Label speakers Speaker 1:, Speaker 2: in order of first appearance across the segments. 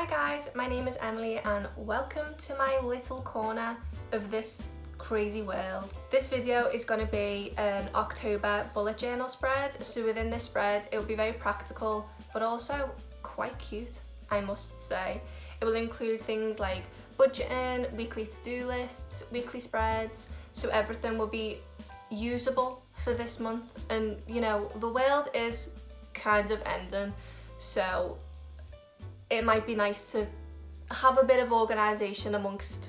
Speaker 1: guys, my name is Emily and welcome to my little corner of this crazy world. This video is going to be an October bullet journal spread, so within this spread it will be very practical but also quite cute, I must say. It will include things like budgeting, weekly to-do lists, weekly spreads, so everything will be usable for this month. And you know, the world is kind of ending, so it might be nice to have a bit of organisation amongst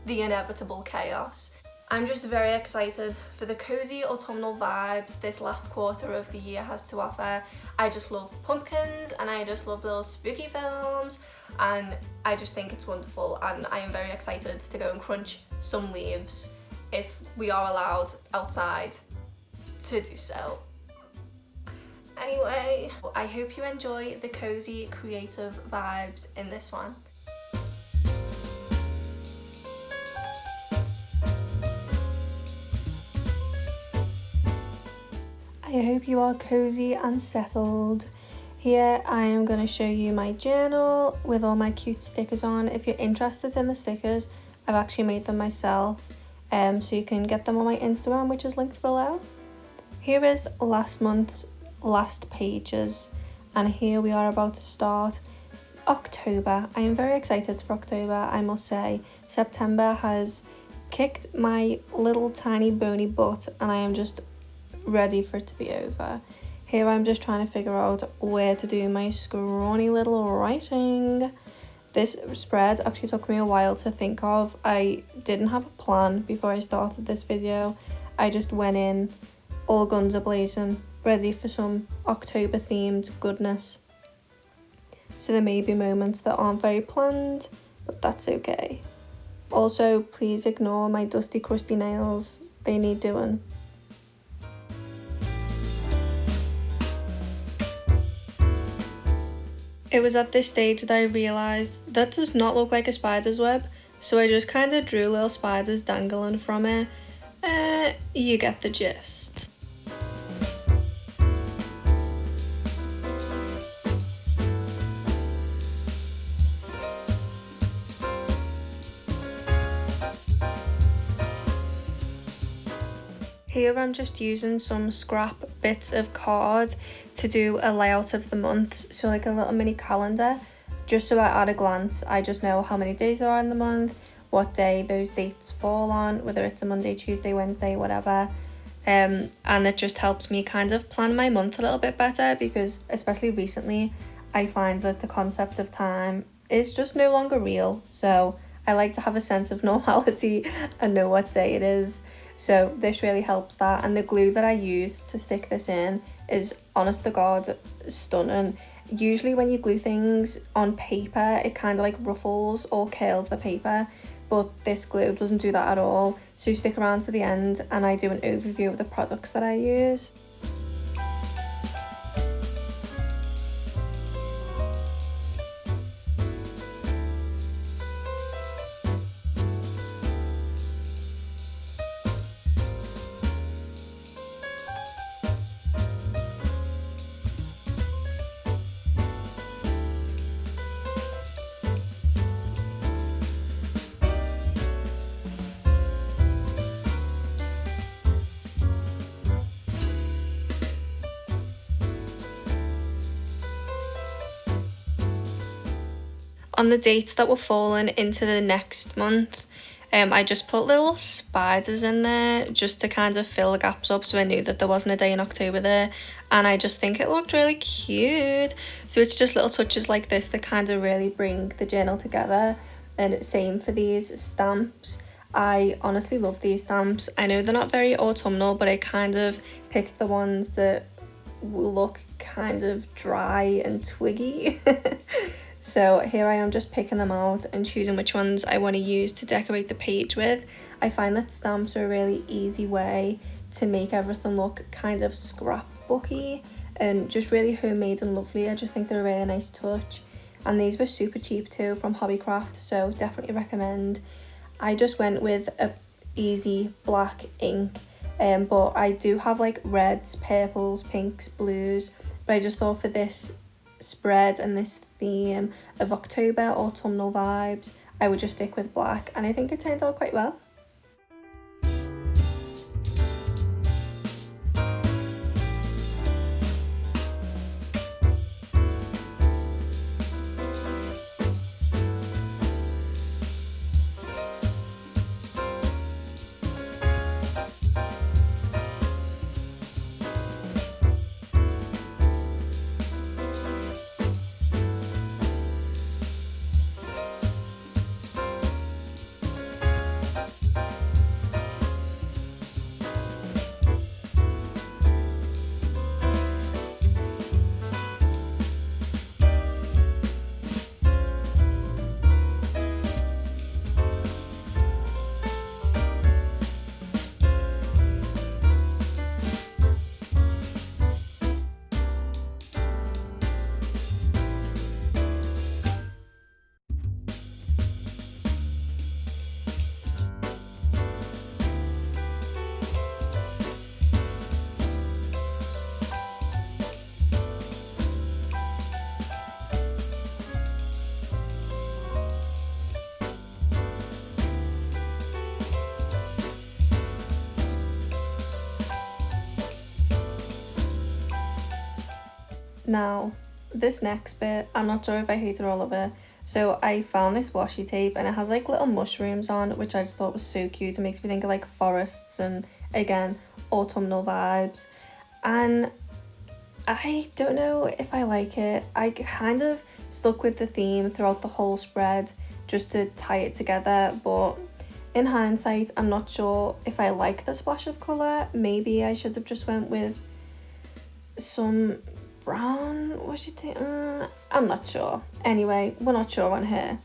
Speaker 1: the inevitable chaos. I'm just very excited for the cosy autumnal vibes this last quarter of the year has to offer. I just love pumpkins and I just love little spooky films, and I just think it's wonderful, and I am very excited to go and crunch some leaves if we are allowed outside to do so. Anyway, I hope you enjoy the cosy creative vibes in this one. I hope you are cosy and settled. Here I am going to show you my journal with all my cute stickers on. If you're interested in the stickers, I've actually made them myself, so you can get them on my Instagram, which is linked below. Here is last month's last pages, and here we are about to start October. I am very excited for October, I must say. September has kicked my little tiny bony butt and I am just ready for it to be over. Here I'm just trying to figure out where to do my scrawny little writing. This spread actually took me a while to think of. I didn't have a plan before I started this video. I just went in all guns a blazing, ready for some October themed goodness. So there may be moments that aren't very planned, but that's okay. Also, please ignore my dusty crusty nails, they need doing. It was at this stage that I realised that does not look like a spider's web, so I just kind of drew little spiders dangling from it. You get the gist. Here I'm just using some scrap bits of card to do a layout of the month, so like a little mini calendar, just so at a glance I just know how many days there are in the month, what day those dates fall on, whether it's a Monday, Tuesday, Wednesday, whatever. And it just helps me kind of plan my month a little bit better, because especially recently I find that the concept of time is just no longer real, so I like to have a sense of normality and know what day it is. So this really helps that, and the glue that I use to stick this in is, honest to God, stunning. Usually when you glue things on paper, it kind of like ruffles or curls the paper, but this glue doesn't do that at all. So stick around to the end and I do an overview of the products that I use. On the dates that were falling into the next month, I just put little spiders in there just to kind of fill the gaps up, so I knew that there wasn't a day in October there, and I just think it looked really cute. So it's just little touches like this that kind of really bring the journal together. And same for these stamps. I honestly love these stamps. I know they're not very autumnal, but I kind of picked the ones that will look kind of dry and twiggy. So here I am just picking them out and choosing which ones I want to use to decorate the page with. I find that stamps are a really easy way to make everything look kind of scrapbooky and just really homemade and lovely. I just think they're a really nice touch. And these were super cheap too from Hobbycraft, so definitely recommend. I just went with a easy black ink, but I do have like reds, purples, pinks, blues, but I just thought for this spread and this theme of October autumnal vibes, I would just stick with black, and I think it turned out quite well. Now, this next bit, I'm not sure if I hate it or love it. So I found this washi tape and it has like little mushrooms on, which I just thought was so cute. It makes me think of like forests and, again, autumnal vibes. And I don't know if I like it. I kind of stuck with the theme throughout the whole spread just to tie it together, but in hindsight, I'm not sure if I like the splash of colour. Maybe I should have just went with some brown washi tape. I'm not sure. Anyway, we're not sure on here.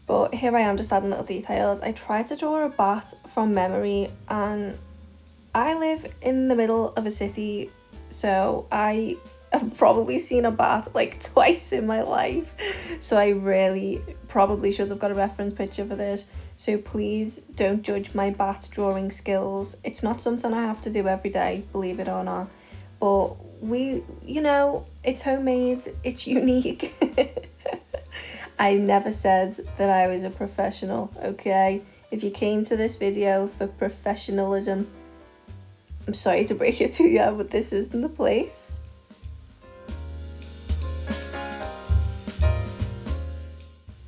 Speaker 1: But here I am just adding little details. I tried to draw a bat from memory, and I live in the middle of a city, so I have probably seen a bat like twice in my life. So I really probably should have got a reference picture for this. So please don't judge my bat drawing skills. It's not something I have to do every day, believe it or not. But it's homemade, it's unique. I never said that I was a professional, okay? If you came to this video for professionalism, I'm sorry to break it to you, but this isn't the place.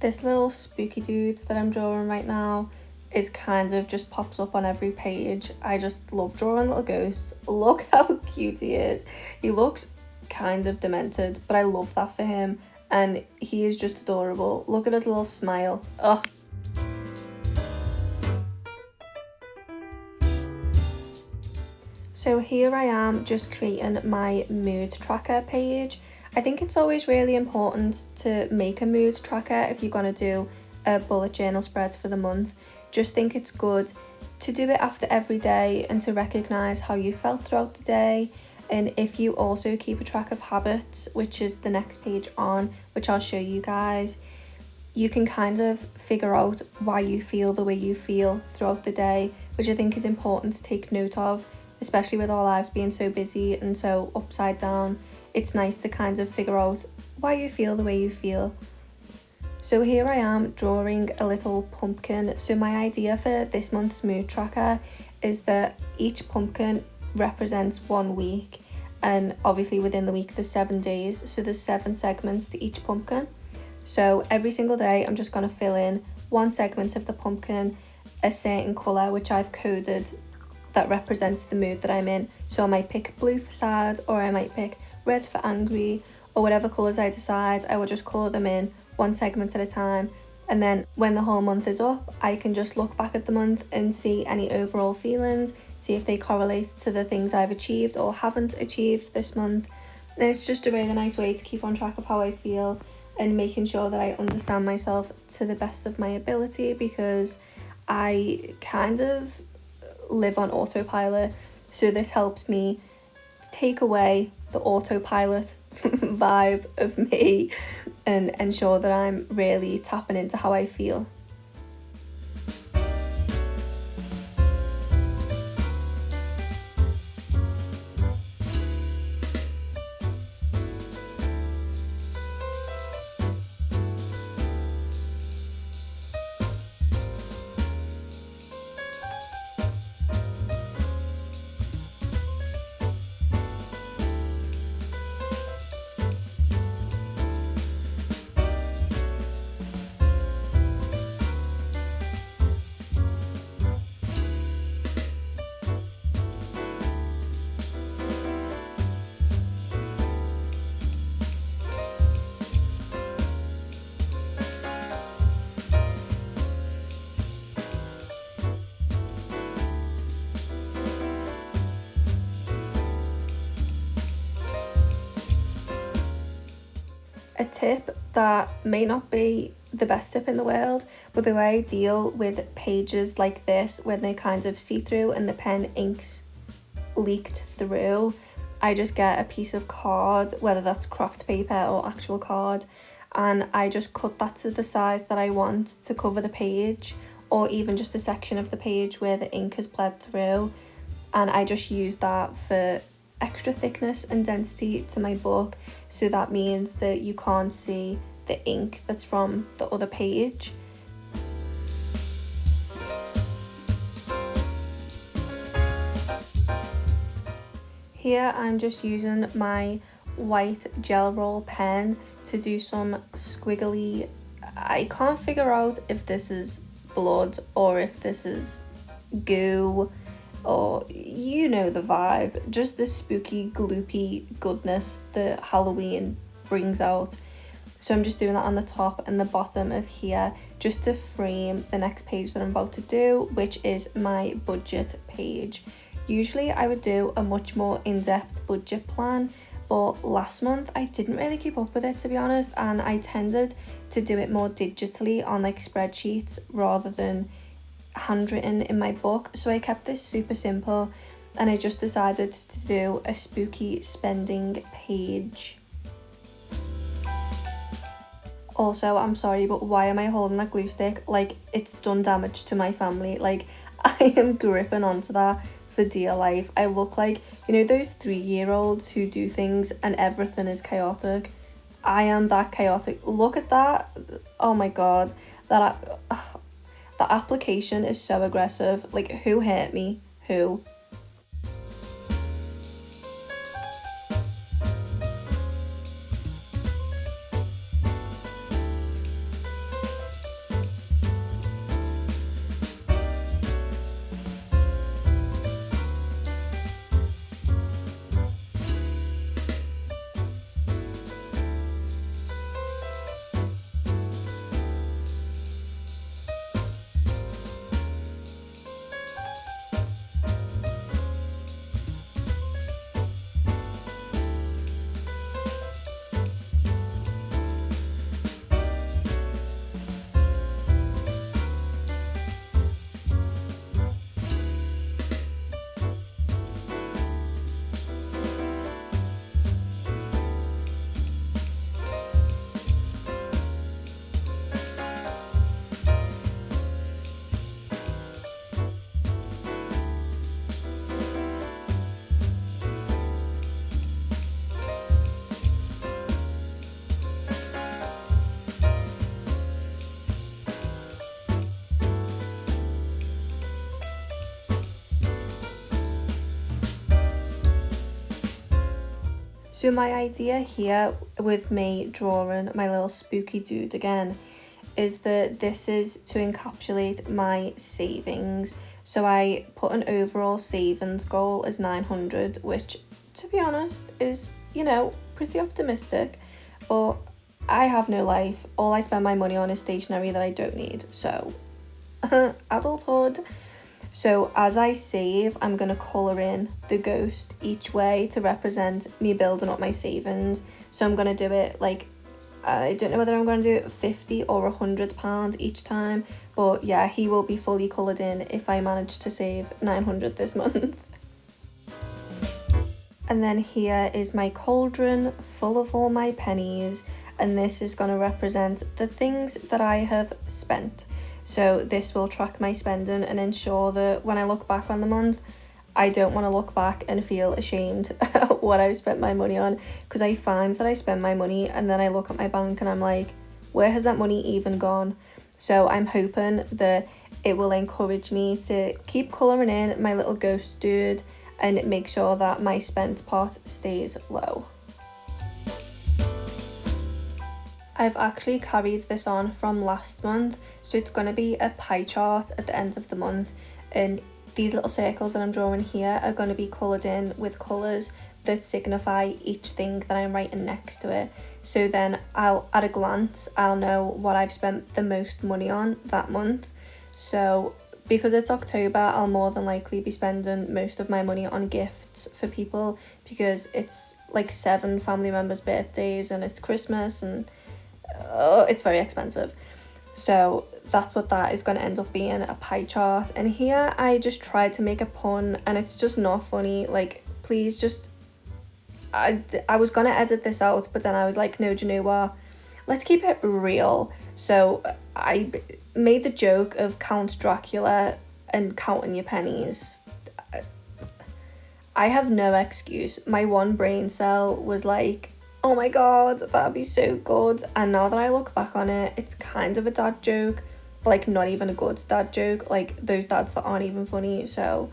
Speaker 1: This little spooky dude that I'm drawing right now is kind of just pops up on every page. I just love drawing little ghosts. Look how cute he is. He looks kind of demented, but I love that for him, and he is just adorable. Look at his little smile. Ugh. So here I am just creating my mood tracker page. I think it's always really important to make a mood tracker if you're going to do a bullet journal spread for the month. Just think it's good to do it after every day and to recognise how you felt throughout the day. And if you also keep a track of habits, which is the next page on, which I'll show you guys, you can kind of figure out why you feel the way you feel throughout the day, which I think is important to take note of, especially with our lives being so busy and so upside down. It's nice to kind of figure out why you feel the way you feel. So here I am drawing a little pumpkin. So my idea for this month's mood tracker is that each pumpkin represents 1 week, and obviously within the week there's 7 days, so there's 7 segments to each pumpkin. So every single day I'm just going to fill in 1 segment of the pumpkin, a certain colour which I've coded that represents the mood that I'm in. So I might pick blue for sad, or I might pick red for angry, or whatever colours I decide. I will just colour them in 1 segment at a time, and then when the whole month is up, I can just look back at the month and see any overall feelings, see if they correlate to the things I've achieved or haven't achieved this month. And it's just a really nice way to keep on track of how I feel and making sure that I understand myself to the best of my ability, because I kind of live on autopilot. So this helps me take away the autopilot vibe of me and ensure that I'm really tapping into how I feel. tip that may not be the best tip in the world, but the way I deal with pages like this when they kind of see through and the pen inks leaked through, I just get a piece of card, whether that's craft paper or actual card, and I just cut that to the size that I want to cover the page, or even just a section of the page where the ink has bled through, and I just use that for extra thickness and density to my book. So that means that you can't see the ink that's from the other page. Here I'm just using my white gel roll pen to do some squiggly, I can't figure out if this is blood or if this is goo, or you know the vibe, just the spooky gloopy goodness that Halloween brings out. So I'm just doing that on the top and the bottom of here just to frame the next page that I'm about to do, which is my budget page. Usually I would do a much more in-depth budget plan, but last month I didn't really keep up with it, to be honest, and I tended to do it more digitally on like spreadsheets rather than handwritten in my book. So I kept this super simple and I just decided to do a spooky spending page. Also, I'm sorry, but why am I holding that glue stick? Like, it's done damage to my family. Like, I am gripping onto that for dear life. I look like, you know, those 3-year-olds who do things and everything is chaotic. I am that chaotic. Look at that. Oh my god. That application is so aggressive. Like, who hurt me? Who? So my idea here with me drawing my little spooky dude again is that this is to encapsulate my savings. So I put an overall savings goal as 900, which to be honest is, you know, pretty optimistic, but I have no life. All I spend my money on is stationery that I don't need. So adulthood. So as I save, I'm going to colour in the ghost each way to represent me building up my savings. So I'm going to do it like, I don't know whether I'm going to do it 50 or £100 each time. But yeah, he will be fully coloured in if I manage to save 900 this month. And then here is my cauldron full of all my pennies. And this is going to represent the things that I have spent. So this will track my spending and ensure that when I look back on the month, I don't want to look back and feel ashamed at what I've spent my money on, because I find that I spend my money and then I look at my bank and I'm like, where has that money even gone? So I'm hoping that it will encourage me to keep colouring in my little ghost dude and make sure that my spent pot stays low. I've actually carried this on from last month, so it's going to be a pie chart at the end of the month, and these little circles that I'm drawing here are going to be coloured in with colours that signify each thing that I'm writing next to it. So then at a glance, I'll know what I've spent the most money on that month. So because it's October, I'll more than likely be spending most of my money on gifts for people, because it's like 7 family members' birthdays and it's Christmas and it's very expensive. So that's what that is going to end up being, a pie chart. And here I just tried to make a pun and it's just not funny. Like, please just, I was going to edit this out, but then I was like, no, do you know what? Let's keep it real. So I made the joke of Count Dracula and counting your pennies. I have no excuse. My one brain cell was like, oh my god, that'd be so good. And now that I look back on it, it's kind of a dad joke, but like not even a good dad joke, like those dads that aren't even funny. So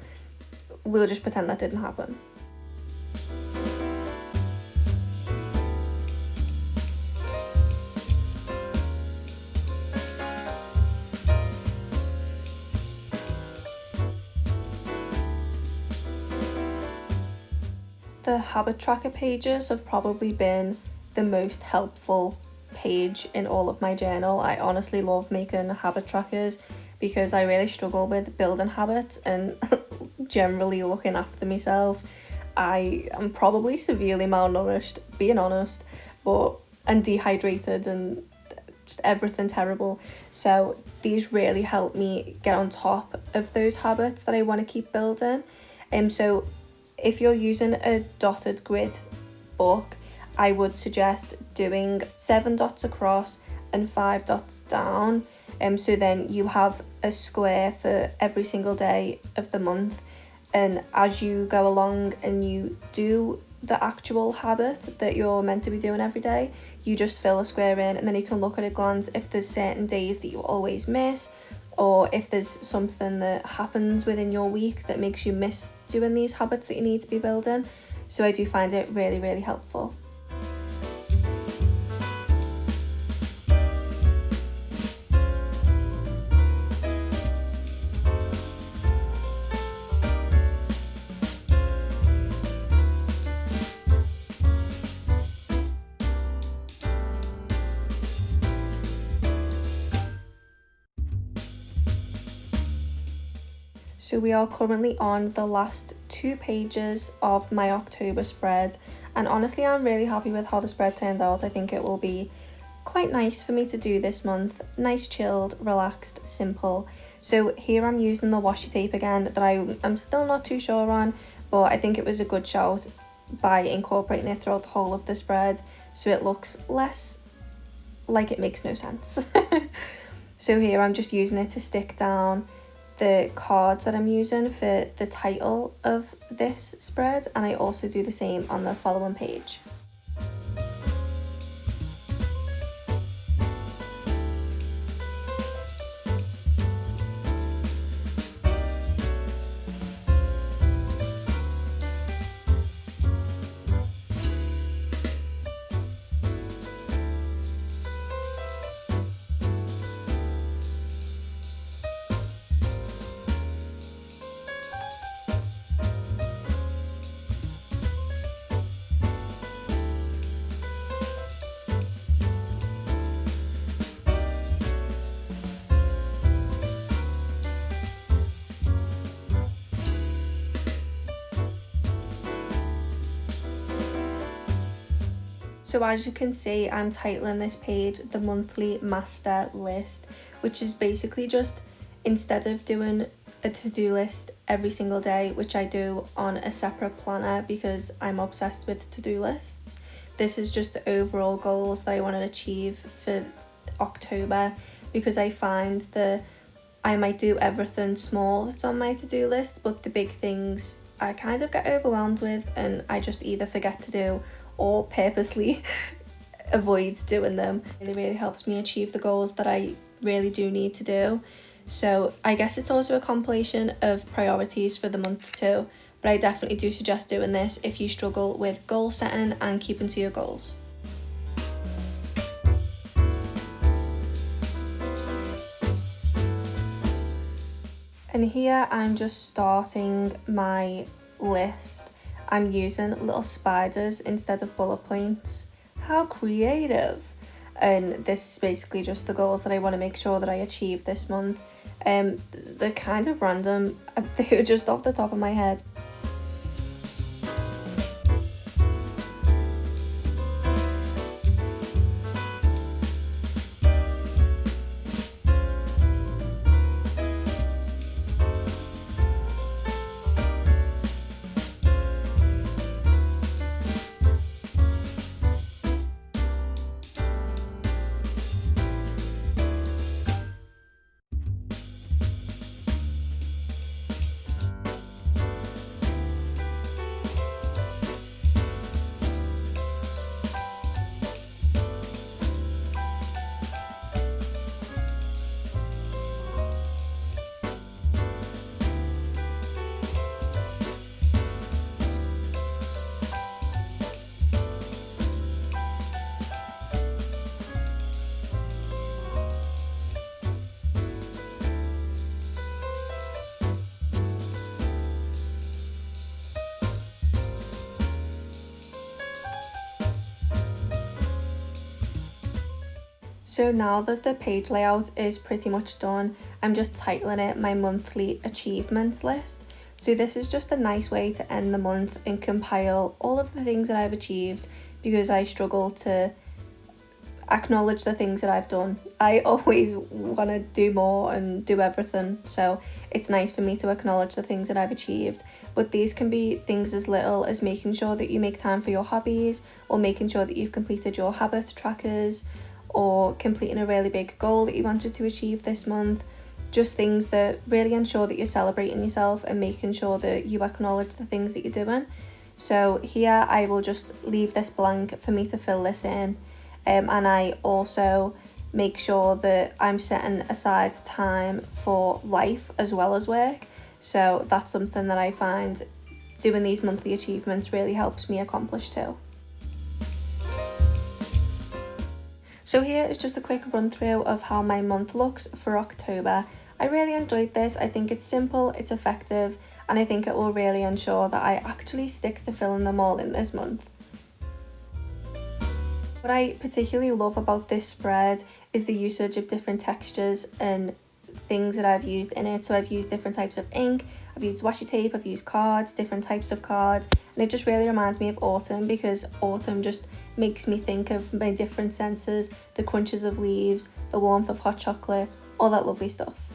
Speaker 1: we'll just pretend that didn't happen. The habit tracker pages have probably been the most helpful page in all of my journal. I honestly love making habit trackers because I really struggle with building habits and generally looking after myself. I am probably severely malnourished, being honest, and dehydrated and just everything terrible. So these really help me get on top of those habits that I want to keep building. So if you're using a dotted grid book, I would suggest doing 7 dots across and 5 dots down. So then you have a square for every single day of the month. And as you go along and you do the actual habit that you're meant to be doing every day, you just fill a square in, and then you can look at a glance if there's certain days that you always miss, or if there's something that happens within your week that makes you miss doing these habits that you need to be building. So I do find it really, really helpful. So we are currently on the last 2 pages of my October spread, and honestly I'm really happy with how the spread turned out. I think it will be quite nice for me to do this month. Nice, chilled, relaxed, simple. So here I'm using the washi tape again that I'm still not too sure on, but I think it was a good shout by incorporating it throughout the whole of the spread so it looks less like it makes no sense. So here I'm just using it to stick down the cards that I'm using for the title of this spread, and I also do the same on the following page. So as you can see, I'm titling this page the monthly master list, which is basically just, instead of doing a to-do list every single day, which I do on a separate planner because I'm obsessed with to-do lists, this is just the overall goals that I want to achieve for October, because I find that I might do everything small that's on my to-do list, but the big things I kind of get overwhelmed with and I just either forget to do or purposely avoid doing them. It really helps me achieve the goals that I really do need to do. So I guess it's also a compilation of priorities for the month too, but I definitely do suggest doing this if you struggle with goal setting and keeping to your goals. And here I'm just starting my list. I'm using little spiders instead of bullet points. How creative! And this is basically just the goals that I want to make sure that I achieve this month. They're kind of random, they were just off the top of my head. So now that the page layout is pretty much done, I'm just titling it my monthly achievements list. So this is just a nice way to end the month and compile all of the things that I've achieved, because I struggle to acknowledge the things that I've done. I always want to do more and do everything, so it's nice for me to acknowledge the things that I've achieved. But these can be things as little as making sure that you make time for your hobbies, or making sure that you've completed your habit trackers, or completing a really big goal that you wanted to achieve this month. Just things that really ensure that you're celebrating yourself and making sure that you acknowledge the things that you're doing. So here I will just leave this blank for me to fill this in. And I also make sure that I'm setting aside time for life as well as work. So that's something that I find doing these monthly achievements really helps me accomplish too. So here is just a quick run through of how my month looks for October. I really enjoyed this. I think it's simple, it's effective, and I think it will really ensure that I actually stick to filling them all in this month. What I particularly love about this spread is the usage of different textures and things that I've used in it. So I've used different types of ink, I've used washi tape, I've used cards, different types of cards, and it just really reminds me of autumn, because autumn just makes me think of my different senses, the crunches of leaves, the warmth of hot chocolate, all that lovely stuff.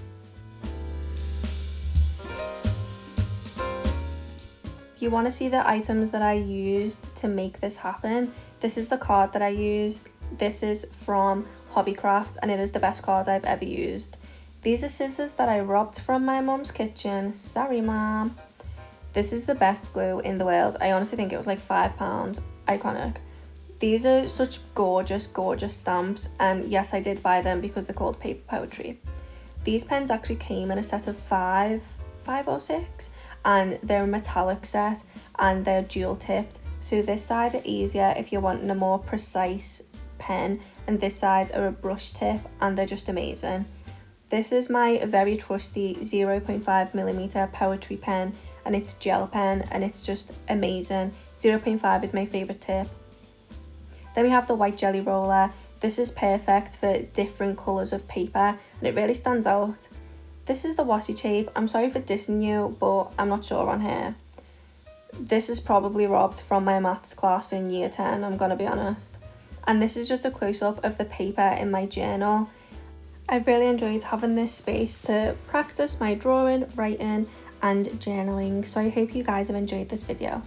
Speaker 1: If you want to see the items that I used to make this happen, this is the card that I used. This is from Hobbycraft, and it is the best card I've ever used. These are scissors that I robbed from my mum's kitchen. Sorry, mom. This is the best glue in the world. I honestly think it was like £5. Iconic. These are such gorgeous, gorgeous stamps, and yes, I did buy them because they're called paper poetry. These pens actually came in a set of five or six, and they're a metallic set and they're dual tipped. So this side are easier if you're wanting a more precise pen, and this side are a brush tip, and they're just amazing. This is my very trusty 0.5mm poetry pen, and it's gel pen, and it's just amazing. 0.5 is my favourite tip. Then we have the white jelly roller. This is perfect for different colours of paper, and it really stands out. This is the Washi Tape. I'm sorry for dissing you, but I'm not sure on here. This is probably robbed from my maths class in year 10, I'm gonna be honest. And this is just a close-up of the paper in my journal. I've really enjoyed having this space to practice my drawing, writing and journaling, so I hope you guys have enjoyed this video.